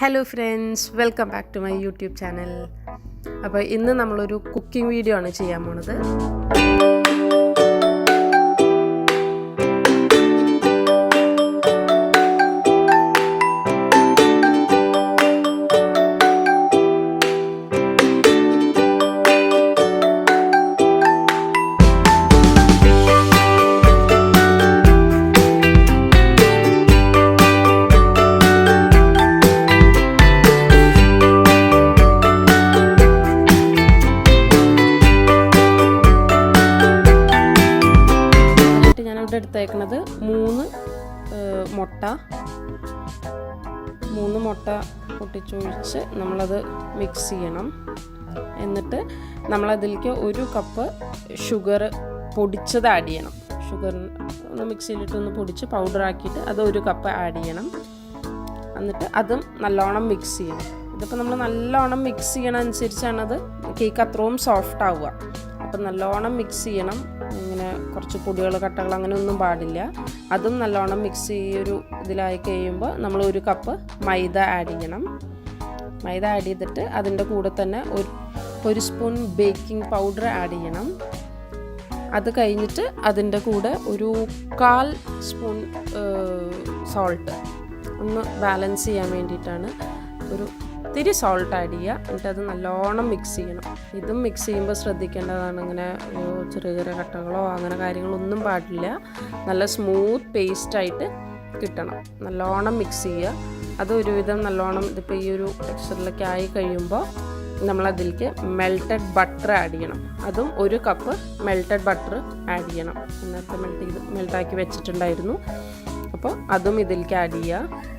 Hello friends, welcome back to my YouTube channel. അപ്പോൾ ഇന്ന് നമ്മളൊരു കുക്കിംഗ് വീഡിയോ ആണ് ചെയ്യാൻ പോണത്. എടുത്തേക്കുന്നത് 3 മുട്ട പൊട്ടിച്ചൊഴിച്ച് നമ്മളത് മിക്സ് ചെയ്യണം. എന്നിട്ട് നമ്മളതിലേക്ക് 1 കപ്പ് ഷുഗർ പൊടിച്ചത് ആഡ് ചെയ്യണം. ഷുഗർ ഒന്ന് മിക്സിയിലിട്ടൊന്ന് പൊടിച്ച് പൗഡർ ആക്കിയിട്ട് അത് 1 കപ്പ് ആഡ് ചെയ്യണം. എന്നിട്ട് അതും നല്ലോണം മിക്സ് ചെയ്യണം. ഇതിപ്പോൾ നമ്മൾ നല്ലോണം മിക്സ് ചെയ്യണ അനുസരിച്ചാണത് കേക്ക് അത്രയും സോഫ്റ്റ് ആവുക. അപ്പം നല്ലോണം മിക്സ് ചെയ്യണം. ഇങ്ങനെ കുറച്ച് പൊടികൾ കട്ടകൾ അങ്ങനെ ഒന്നും പാടില്ല. അതും നല്ലോണം മിക്സ് ഒരു ഇതിലായി കഴിയുമ്പോൾ നമ്മൾ 1 കപ്പ് മൈദ ആഡ് ചെയ്യണം. മൈദ ആഡ് ചെയ്തിട്ട് അതിൻ്റെ കൂടെ തന്നെ ഒരു സ്പൂൺ ബേക്കിംഗ് പൗഡർ ആഡ് ചെയ്യണം. അത് കഴിഞ്ഞിട്ട് അതിൻ്റെ കൂടെ ഒരു 1/4 സ്പൂൺ സോൾട്ട് ഒന്ന് ബാലൻസ് ചെയ്യാൻ വേണ്ടിയിട്ടാണ് ഇത്തിരി സോൾട്ട് ആഡ് ചെയ്യുക. എന്നിട്ട് അത് നല്ലോണം മിക്സ് ചെയ്യണം. ഇതും മിക്സ് ചെയ്യുമ്പോൾ ശ്രദ്ധിക്കേണ്ടതാണ്, ഇങ്ങനെ ചെറിയ ചെറിയ കട്ടകളോ അങ്ങനെ കാര്യങ്ങളൊന്നും പാടില്ല. നല്ല സ്മൂത്ത് പേസ്റ്റായിട്ട് കിട്ടണം. നല്ലോണം മിക്സ് ചെയ്യുക. അത് ഒരുവിധം നല്ലോണം ഇതിപ്പോൾ ഈ ഒരു ടെക്സ്ചറിലൊക്കെ ആയി കഴിയുമ്പോൾ നമ്മളതിലേക്ക് മെൽറ്റഡ് ബട്ടർ ആഡ് ചെയ്യണം. അതും 1 കപ്പ് മെൽറ്റഡ് ബട്ടർ ആഡ് ചെയ്യണം. നേരത്തെ മെൽട്ടാക്കി വെച്ചിട്ടുണ്ടായിരുന്നു. അപ്പോൾ അതും ഇതിലേക്ക് ആഡ് ചെയ്യുക.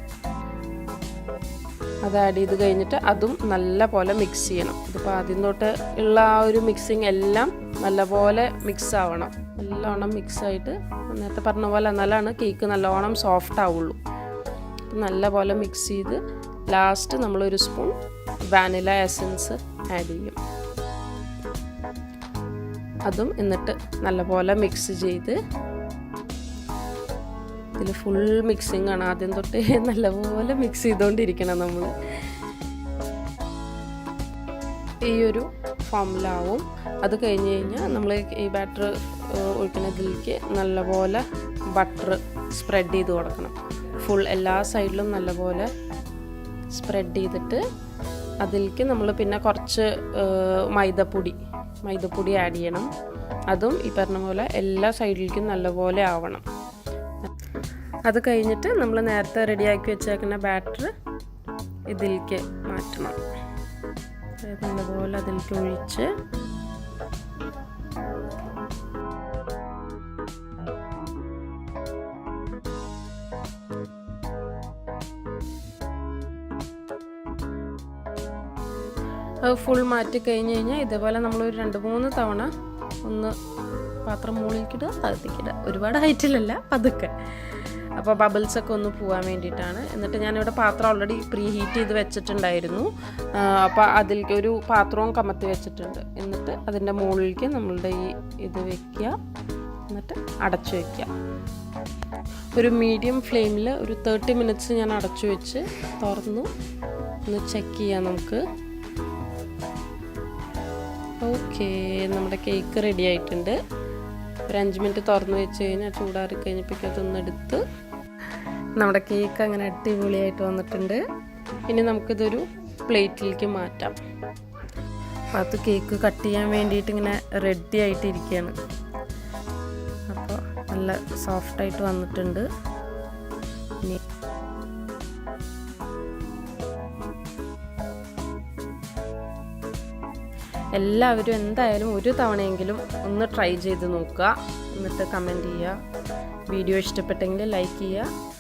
അത് ആഡ് ചെയ്ത് കഴിഞ്ഞിട്ട് അതും നല്ല പോലെ മിക്സ് ചെയ്യണം. ഇതിപ്പോൾ ആദ്യം തൊട്ട് ഉള്ള ആ ഒരു മിക്സിങ് എല്ലാം നല്ലപോലെ മിക്സ് ആവണം. നല്ലോണം മിക്സായിട്ട് നേരത്തെ പറഞ്ഞ പോലെ എന്നാലാണ് കേക്ക് നല്ലോണം സോഫ്റ്റ് ആവുള്ളൂ. നല്ല പോലെ മിക്സ് ചെയ്ത് ലാസ്റ്റ് നമ്മൾ 1 സ്പൂൺ വാനില എസൻസ് ആഡ് ചെയ്യും. അതും എന്നിട്ട് നല്ലപോലെ മിക്സ് ചെയ്ത് ഇതിൽ ഫുൾ മിക്സിങ് ആണ്. ആദ്യം തൊട്ട് നല്ലപോലെ മിക്സ് ചെയ്തുകൊണ്ടിരിക്കണം. നമ്മൾ ഈ ഒരു ഫോമിലാവും. അത് കഴിഞ്ഞ് കഴിഞ്ഞാൽ നമ്മൾ ഈ ബാറ്റർ ഒഴിക്കുന്നതിലേക്ക് നല്ലപോലെ ബട്ടർ സ്പ്രെഡ് ചെയ്ത് കൊടുക്കണം. ഫുൾ എല്ലാ സൈഡിലും നല്ലപോലെ സ്പ്രെഡ് ചെയ്തിട്ട് അതിലേക്ക് നമ്മൾ പിന്നെ കുറച്ച് മൈദപ്പൊടി ആഡ് ചെയ്യണം. അതും ഈ പറഞ്ഞ പോലെ എല്ലാ സൈഡിലേക്കും നല്ലപോലെ ആവണം. അത് കഴിഞ്ഞിട്ട് നമ്മൾ നേരത്തെ റെഡിയാക്കി വെച്ചേക്കുന്ന ബാറ്റർ ഇതിലേക്ക് മാറ്റണം. നല്ലപോലെ അതിലേക്ക് ഒഴിച്ച് അത് ഫുൾ മാറ്റി കഴിഞ്ഞ് കഴിഞ്ഞാൽ ഇതേപോലെ നമ്മളൊരു 2-3 തവണ ഒന്ന് പാത്രം മുകളിലേക്കിടുക, താഴത്തേക്കിടുക. ഒരുപാട് ഹൈറ്റിലല്ല, പതുക്കെ. അപ്പോൾ ബബിൾസൊക്കെ ഒന്ന് പോകാൻ വേണ്ടിയിട്ടാണ്. എന്നിട്ട് ഞാനിവിടെ പാത്രം ഓൾറെഡി പ്രീ ഹീറ്റ് ചെയ്ത് വെച്ചിട്ടുണ്ടായിരുന്നു. അപ്പോൾ അതിലേക്ക് ഒരു പാത്രവും കമത്തി വെച്ചിട്ടുണ്ട്. എന്നിട്ട് അതിൻ്റെ മുകളിലേക്ക് നമ്മളുടെ ഇത് വെക്കുക. എന്നിട്ട് അടച്ചു വയ്ക്കുക. ഒരു മീഡിയം ഫ്ലെയിമിൽ ഒരു 30 മിനിറ്റ്സ് ഞാൻ അടച്ചു വെച്ച് തുറന്നു ഒന്ന് ചെക്ക് ചെയ്യാം നമുക്ക്. ഓക്കെ, നമ്മുടെ കേക്ക് റെഡി ആയിട്ടുണ്ട്. ഒരു 5 മിനിറ്റ് തുറന്ന് വെച്ച് കഴിഞ്ഞാൽ ചൂടാറി കഴിഞ്ഞപ്പോഴേക്കും അതൊന്നെടുത്ത് നമ്മുടെ കേക്ക് അങ്ങനെ അടിപൊളിയായിട്ട് വന്നിട്ടുണ്ട്. ഇനി നമുക്കിതൊരു പ്ലേറ്റിലേക്ക് മാറ്റാം. അപ്പോൾ അത് കേക്ക് കട്ട് ചെയ്യാൻ വേണ്ടിയിട്ട് ഇങ്ങനെ റെഡി ആയിട്ടിരിക്കുകയാണ്. അപ്പോൾ നല്ല സോഫ്റ്റായിട്ട് വന്നിട്ടുണ്ട്. ഇനി എല്ലാവരും എന്തായാലും ഒരു തവണയെങ്കിലും ഒന്ന് ട്രൈ ചെയ്ത് നോക്കുക. എന്നിട്ട് കമൻറ്റ് ചെയ്യുക. വീഡിയോ ഇഷ്ടപ്പെട്ടെങ്കിൽ ലൈക്ക് ചെയ്യുക.